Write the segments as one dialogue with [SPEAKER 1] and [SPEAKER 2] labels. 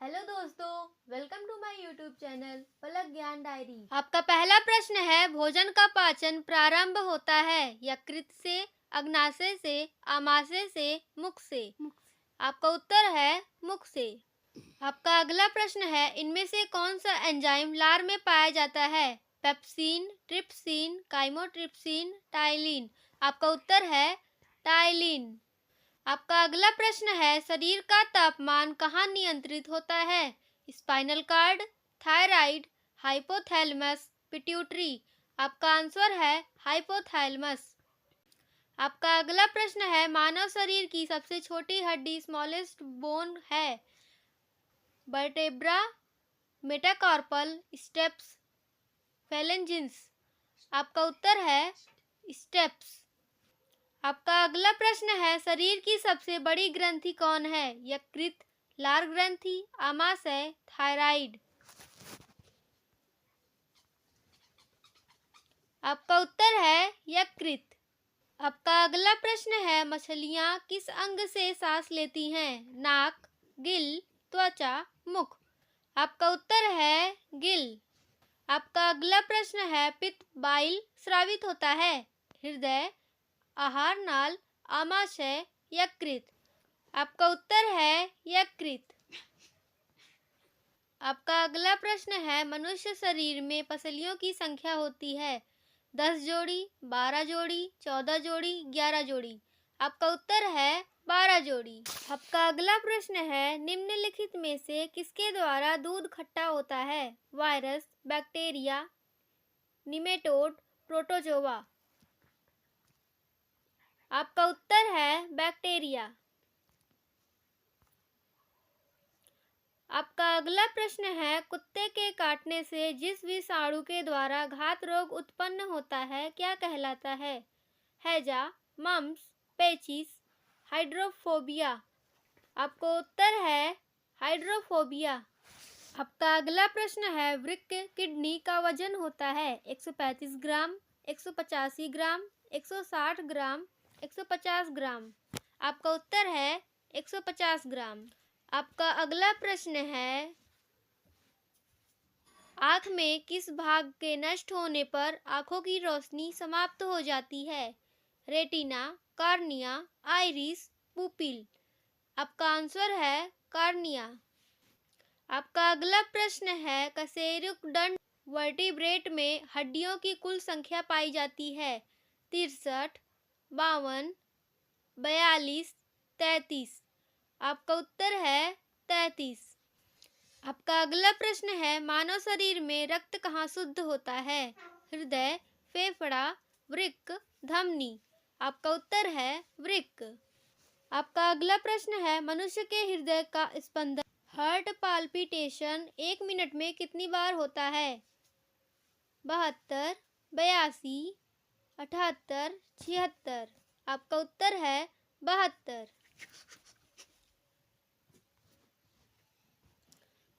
[SPEAKER 1] Hello दोस्तों, welcome to my YouTube channel Palak Gyan diary. आपका पहला प्रश्न है, भोजन का पाचन प्रारंभ होता है यकृत से, अग्नाशय से, आमाशय से, मुख से। आपका उत्तर है मुख से। आपका अगला प्रश्न है, इनमें से कौन सा एंजाइम लार में पाया जाता है? Pepsin, trypsin, chymotrypsin, ptyalin. आपका उत्तर है टाइलिन। आपका अगला प्रश्न है, शरीर का तापमान कहाँ नियंत्रित होता है? Spinal cord, thyroid, hypothalamus, pituitary. आपका आंसर है हाइपोथैलेमस। आपका अगला प्रश्न है, मानव शरीर की सबसे छोटी हड्डी स्मॉलेस्ट बोन है? Vertebra, metacarpal, stapes, phalanges. आपका उत्तर है स्टेप्स। आपका अगला प्रश्न है, शरीर की सबसे बड़ी ग्रंथि कौन है? यकृत, लार ग्रंथि, आमाशय, थायराइड। आपका उत्तर है यकृत। आपका अगला प्रश्न है, मछलियां किस अंग से सांस लेती हैं? नाक, गिल, त्वचा, मुख। आपका उत्तर है गिल। आपका अगला प्रश्न है, पित्त बाइल स्रावित होता है? हृदय, आहार नाल, आमाशय, यकृत। आपका उत्तर है यकृत। आपका अगला प्रश्न है, मनुष्य शरीर में पसलियों की संख्या होती है? 10 जोड़ी, 12 जोड़ी, 14 जोड़ी, 11 जोड़ी। आपका उत्तर है 12 जोड़ी। आपका अगला प्रश्न है, निम्नलिखित में से किसके द्वारा दूध खट्टा होता है? Virus, bacteria, nematode, protozoa. आपका उत्तर है बैक्टीरिया। आपका अगला प्रश्न है, कुत्ते के काटने से जिस विषाणु के द्वारा घात रोग उत्पन्न होता है क्या कहलाता है? हैजा, मम्प्स, पेचिस, हाइड्रोफोबिया। आपको उत्तर है हाइड्रोफोबिया। आपका अगला प्रश्न है, वृक्क किडनी का वजन होता है 135 ग्राम, 185 ग्राम, 160 ग्राम, 150 ग्राम। आपका उत्तर है 150 ग्राम। आपका अगला प्रश्न है, आँख में किस भाग के नष्ट होने पर आँखों की रोशनी समाप्त हो जाती है? Retina, cornea, iris, pupil. आपका आंसर है कार्निया। आपका अगला प्रश्न है, कशेरुकदंड वर्टिब्रेट में हड्डियों की कुल संख्या पाई जाती है? 63, 52, 42, 33। आपका उत्तर है 33। आपका अगला प्रश्न है, मानव शरीर में रक्त कहाँ शुद्ध होता है? हृदय, फेफड़ा, वृक्क, धमनी। आपका उत्तर है वृक्क। आपका अगला प्रश्न है, मनुष्य के हृदय का स्पंदन हार्ट पाल्पिटेशन 1 मिनट में कितनी बार होता है? 72, 82, 78, 76। आपका उत्तर है 72।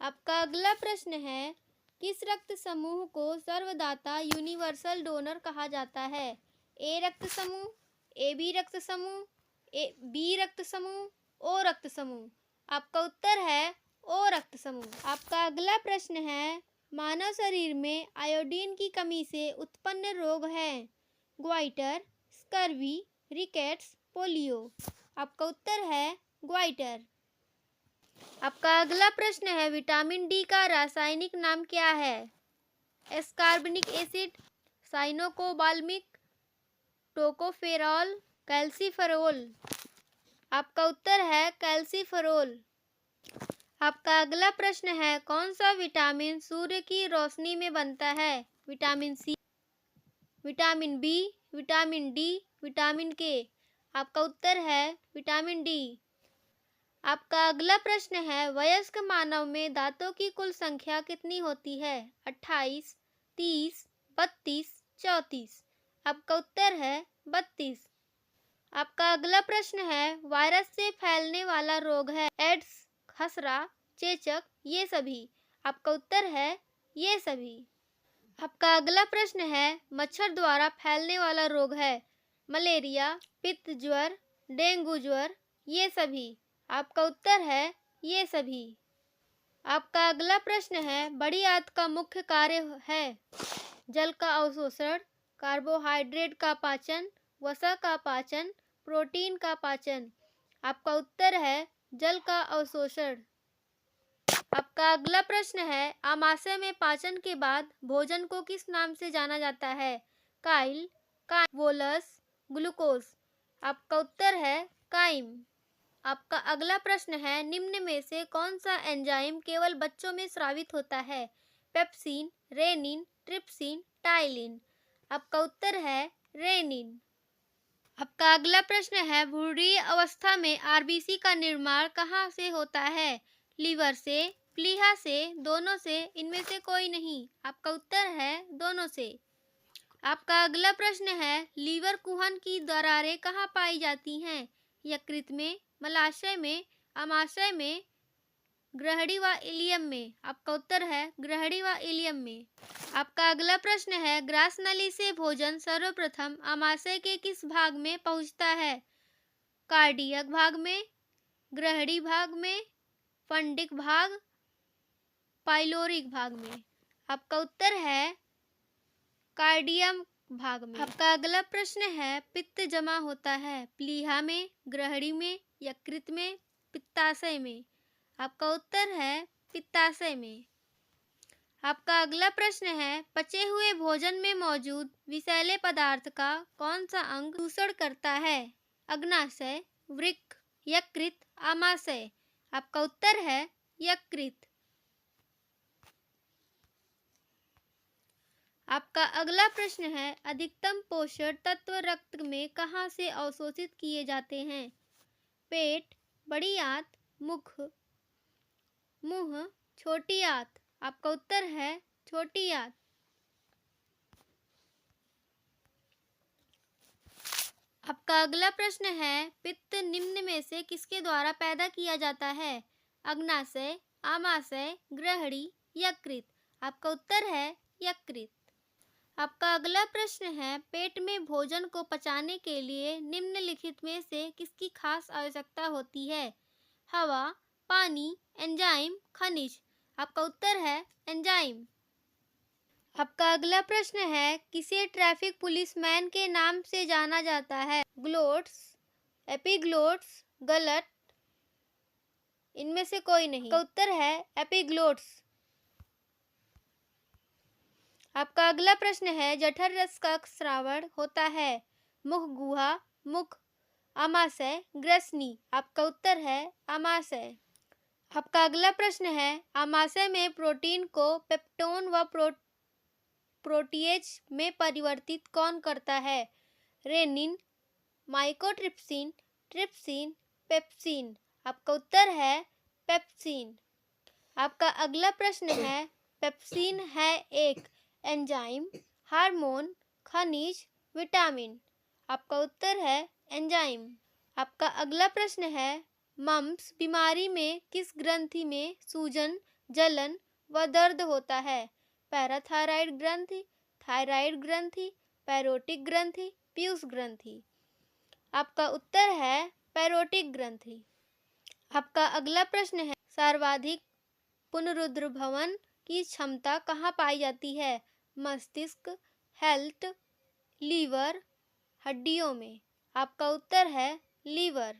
[SPEAKER 1] आपका अगला प्रश्न है, किस रक्त समूह को सर्वदाता यूनिवर्सल डोनर कहा जाता है? ए रक्त समूह, ए बी रक्त समूह, ए बी रक्त समूह, ओ रक्त समूह। आपका उत्तर है ओ रक्त समूह। आपका अगला प्रश्न है, मानव शरीर में आयोडीन की कमी से उत्पन्न रोग हैं? Goitre, scurvy, rickets, polio. आपका उत्तर है ग्वाइटर। आपका अगला प्रश्न है, विटामिन डी का रासायनिक नाम क्या है? Ascorbic acid, cyanocobalamin, tocopherol, calciferol. आपका उत्तर है कैल्सीफेरॉल। आपका अगला प्रश्न है, कौन सा विटामिन सूर्य की रोशनी में बनता है? Vitamin C, vitamin B, vitamin D, vitamin K. आपका उत्तर है विटामिन डी। आपका अगला प्रश्न है, वयस्क मानव में दांतों की कुल संख्या कितनी होती है? 28, 30, 32, 34। आपका उत्तर है 32। आपका अगला प्रश्न है, वायरस से फैलने वाला रोग है? एड्स, खसरा, चेचक, ये सभी। आपका उत्तर है ये सभी। आपका अगला प्रश्न है, मच्छर द्वारा फैलने वाला रोग है? मलेरिया, पित्त ज्वर, डेंगू ज्वर, ये सभी। आपका उत्तर है ये सभी। आपका अगला प्रश्न है, बड़ी आंत का मुख्य कार्य है जल का अवशोषण, कार्बोहाइड्रेट का पाचन, वसा का पाचन, प्रोटीन का पाचन। आपका उत्तर है जल का अवशोषण। आपका अगला प्रश्न है, आमाशय में पाचन के बाद भोजन को किस नाम से जाना जाता है? Chyle, bolus, glucose. आपका उत्तर है काइम। आपका अगला प्रश्न है, निम्न में से कौन सा एंजाइम केवल बच्चों में स्रावित होता है? Pepsin, rennin, trypsin, ptyalin. आपका उत्तर है रेनिन। आपका अगला प्रश्न है, भ्रूणीय अवस्था में आरबीसी का निर्माण कहाँ से होता है? लीवर से, प्लीहा से, दोनों से, इनमें से कोई नहीं। आपका उत्तर है दोनों से। आपका अगला प्रश्न है, लीवर कुहन की दरारें कहाँ पाई जाती हैं? यकृत में, मलाशय में, आमाशय में, ग्रहणी व इलियम में। आपका उत्तर है ग्रहणी व इलियम में। आपका अगला प्रश्न है, ग्रास नली से भोजन सर्वप्रथम आमाशय के किस भाग में पहुंचता है? कार्डियक भाग में, ग्रहणी भाग में, फंडिक भाग, पाइलोरिक भाग में। आपका उत्तर है कार्डियम भाग में। आपका अगला प्रश्न है, पित्त जमा होता है प्लीहा में, ग्रहणी में, यकृत में, पित्ताशय में। आपका उत्तर है पित्ताशय में। आपका अगला प्रश्न है, पचे हुए भोजन में मौजूद विषैले पदार्थ का कौन सा अंग दूषण करता है? अग्नाशय, वृक्क, यकृत, आमाशय। आपका उत्तर है यकृत। आपका अगला प्रश्न है, अधिकतम पोषण तत्व रक्त में कहाँ से अवशोषित किए जाते हैं? पेट, बड़ी आंत, मुंह, छोटी आंत। आपका उत्तर है छोटी आंत। आपका अगला प्रश्न है, पित्त निम्न में से किसके द्वारा पैदा किया जाता है? अग्नाशय, आमाशय, ग्रहणी, यकृत। आपका उत्तर है यकृत। आपका अगला प्रश्न है, पेट में भोजन को पचाने के लिए निम्नलिखित में से किसकी खास आवश्यकता होती है? हवा, पानी, एंजाइम, खनिज। आपका उत्तर है एंजाइम। आपका अगला प्रश्न है, किसे ट्रैफिक पुलिसमैन के नाम से जाना जाता है? ग्लोट्स, एपिग्लोट्स, गलत, इनमें से कोई नहीं। आपका उत्तर है एपिग्लोट्स। आपका अगला प्रश्न है, जठर रस का स्रावण होता है मुख गुहा, मुख, आमाशय, ग्रसनी। आपका उत्तर है आमाशय। आपका अगला प्रश्न है, आमाशय में प्रोटीन को पेप्टोन व प्रोटीएज में परिवर्तित कौन करता है? Renin, chymotrypsin, trypsin, pepsin. आपका उत्तर है पेप्सिन। आपका अगला प्रश्न है, पेप्सिन है एक एंजाइम, हार्मोन, खनिज, विटामिन। आपका उत्तर है एंजाइम। आपका अगला प्रश्न है, मम्प्स बीमारी में किस ग्रंथि में सूजन, जलन व दर्द होता है? पैराथायराइड ग्रंथि, थायराइड ग्रंथि, पैरोटिक ग्रंथि, पीयूष ग्रंथि। आपका उत्तर है पैरोटिक ग्रंथि। आपका अगला प्रश्न है, सर्वाधिक पुनरुद्भवन की क्षमता कहाँ पाई जाती है? मस्तिष्क, हेल्थ, लीवर, हड्डियों में। आपका उत्तर है लीवर।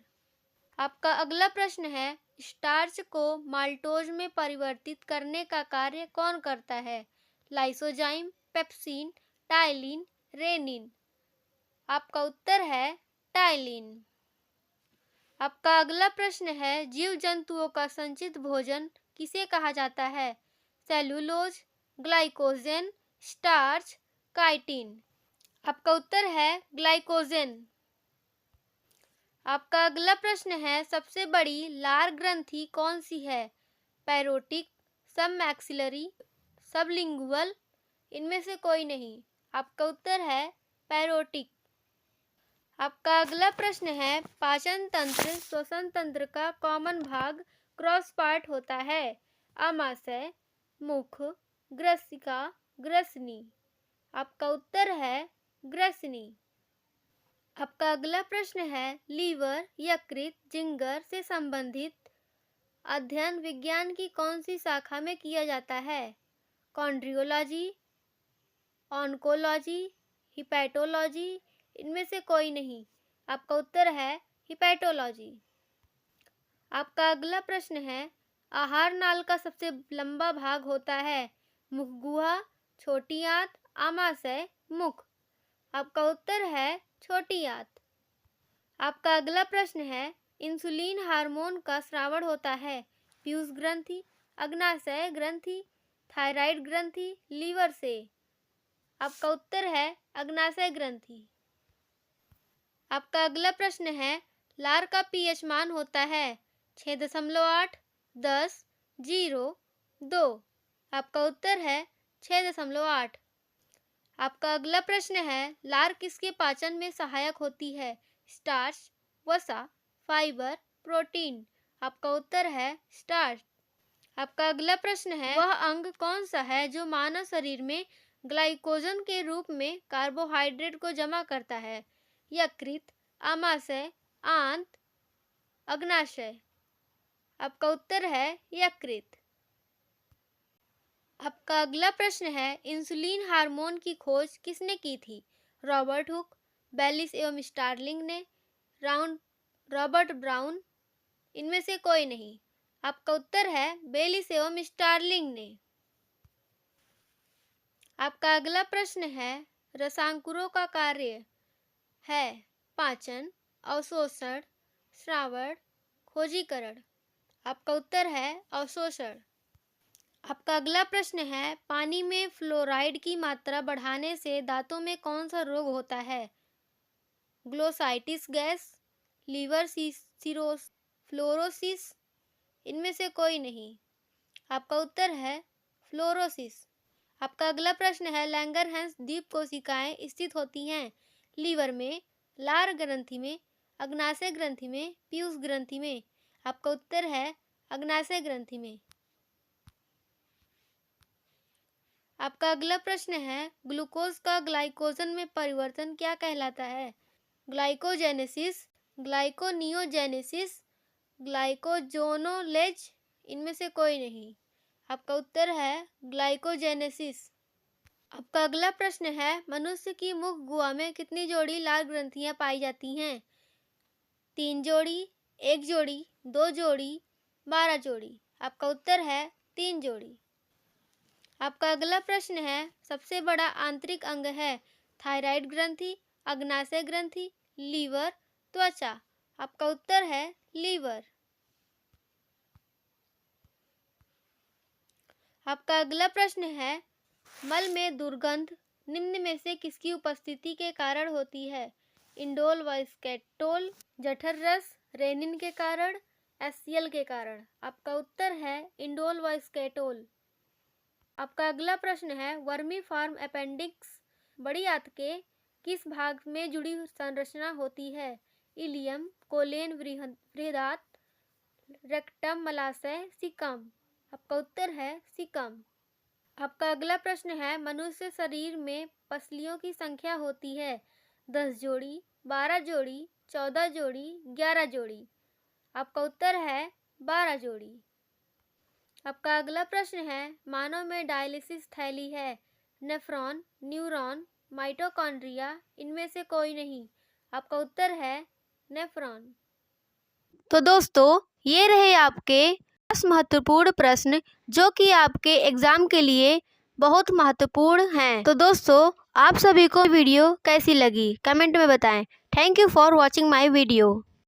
[SPEAKER 1] आपका अगला प्रश्न है, स्टार्च को माल्टोज में परिवर्तित करने का कार्य कौन करता है? Lysozyme, pepsin, ptyalin, rennin. आपका उत्तर है टाइलिन। आपका अगला प्रश्न है, जीव जंतुओं का संचित भोजन किसे कहा जाता है? Cellulose, glycogen, starch, chitin. आपका उत्तर है ग्लाइकोजन। आपका अगला प्रश्न है, सबसे बड़ी लार ग्रंथि कौन सी है? पैरोटिक, सब मैक्सिलरी, सबलिंगुअल, इनमें से कोई नहीं। आपका उत्तर है पैरोटिक। आपका अगला प्रश्न है, पाचन तंत्र श्वसन तंत्र का कॉमन भाग क्रॉस पार्ट होता है? आमाशय, मुख, ग्रसिका, ग्रसनी। आपका उत्तर है ग्रसनी। आपका अगला प्रश्न है, लीवर, यकृत, जिंगर से संबंधित अध्ययन विज्ञान की कौन सी शाखा में किया जाता है? कॉन्ड्रियोलॉजी, ऑन्कोलॉजी, हिपैटोलॉजी, इनमें से कोई नहीं। आपका उत्तर है हिपैटोलॉजी। आपका अगला प्रश्न है, आहार नाल का सबसे लंबा भाग होता है? मुखगुहा, छोटी आंत, आमाशय, मुख। आपका उत्तर है छोटी आंत। आपका अगला प्रश्न है, इंसुलिन हार्मोन का स्रावण होता है? पीयूष ग्रंथि, अग्नाशय ग्रंथि, थायराइड ग्रंथि, लीवर से। आपका उत्तर है अग्नाशय ग्रंथि। आपका अगला प्रश्न है, लार का पीएच मान होता है? 6.8, 10, 0, 2। आपका उत्तर है 6.8। आपका अगला प्रश्न है, लार किसके पाचन में सहायक होती है? स्टार्च, वसा, फाइबर, प्रोटीन। आपका उत्तर है स्टार्च। आपका अगला प्रश्न है, वह अंग कौन सा है जो मानव शरीर में ग्लाइकोजन के रूप में कार्बोहाइड्रेट को जमा करता है? यकृत, आमाशय, आंत, अग्नाशय। आपका उत्तर है यकृत। आपका अगला प्रश्न है, इंसुलिन हार्मोन की खोज किसने की थी? रॉबर्ट हुक, बेलिस एवं स्टार्लिंग ने, रॉबर्ट ब्राउन, इनमें से कोई नहीं। आपका उत्तर है बेलिस एवं स्टार्लिंग ने। आपका अगला प्रश्न है, रसांकुरों का कार्य है? पाचन, अवशोषण, श्रावण, खोजीकरण। आपका उत्तर है अवशोषण। आपका अगला प्रश्न है, पानी में फ्लोराइड की मात्रा बढ़ाने से दांतों में कौन सा रोग होता है? ग्लोसाइटिस गैस, लीवर सिरोस, फ्लोरोसिस, इनमें से कोई नहीं। आपका उत्तर है फ्लोरोसिस। आपका अगला प्रश्न है, लैंगरहैंस द्वीप कोशिकाएं स्थित होती हैं? लीवर में, लार ग्रंथि में, अग्नाशय ग्रंथि में, पीयूष ग्रंथि में। आपका उत्तर है अग्नाशय ग्रंथि में। आपका अगला प्रश्न है, ग्लूकोज का ग्लाइकोजन में परिवर्तन क्या कहलाता है? ग्लाइकोजेनेसिस, ग्लाइकोनियोजेनेसिस, ग्लाइकोजोनोलेज, इनमें से कोई नहीं। आपका उत्तर है ग्लाइकोजेनेसिस। आपका अगला प्रश्न है, मनुष्य की मुख गुहा में कितनी जोड़ी लार ग्रंथियां पाई जाती हैं? 3 जोड़ी, 1 जोड़ी, 2 जोड़ी, 12 जोड़ी। आपका उत्तर है 3 जोड़ी। आपका अगला प्रश्न है, सबसे बड़ा आंतरिक अंग है? थायराइड ग्रंथि, अग्नाशय ग्रंथि, लीवर, त्वचा। आपका उत्तर है लीवर। आपका अगला प्रश्न है, मल में दुर्गंध निम्न में से किसकी उपस्थिति के कारण होती है? इंडोल व स्केटोल, जठर रस, रेनिन के कारण, एससीएल के कारण। आपका उत्तर है इंडोल व स्केटोल। आपका अगला प्रश्न है, वर्मी फॉर्म अपेंडिक्स बड़ी आंत के किस भाग में जुड़ी संरचना होती है? इलियम, कोलेन, बृहदात, रेक्टम, मलाशय, सीकम। आपका उत्तर है सीकम। आपका अगला प्रश्न है, मनुष्य शरीर में पसलियों की संख्या होती है? 10 जोड़ी, 12 जोड़ी, 14 जोड़ी, 11 जोड़ी। आपका उत्तर है 12 जोड़ी। आपका अगला प्रश्न है, मानव में डायलिसिस थैली है? नेफ्रॉन, न्यूरॉन, माइटोकॉन्ड्रिया, इनमें से कोई नहीं। आपका उत्तर है नेफ्रॉन। तो दोस्तों, ये रहे आपके 10 महत्वपूर्ण प्रश्न जो कि आपके एग्जाम के लिए बहुत महत्वपूर्ण हैं। तो दोस्तों, आप सभी को वीडियो कैसी लगी कमेंट में बताएं। Thank you for watching my video.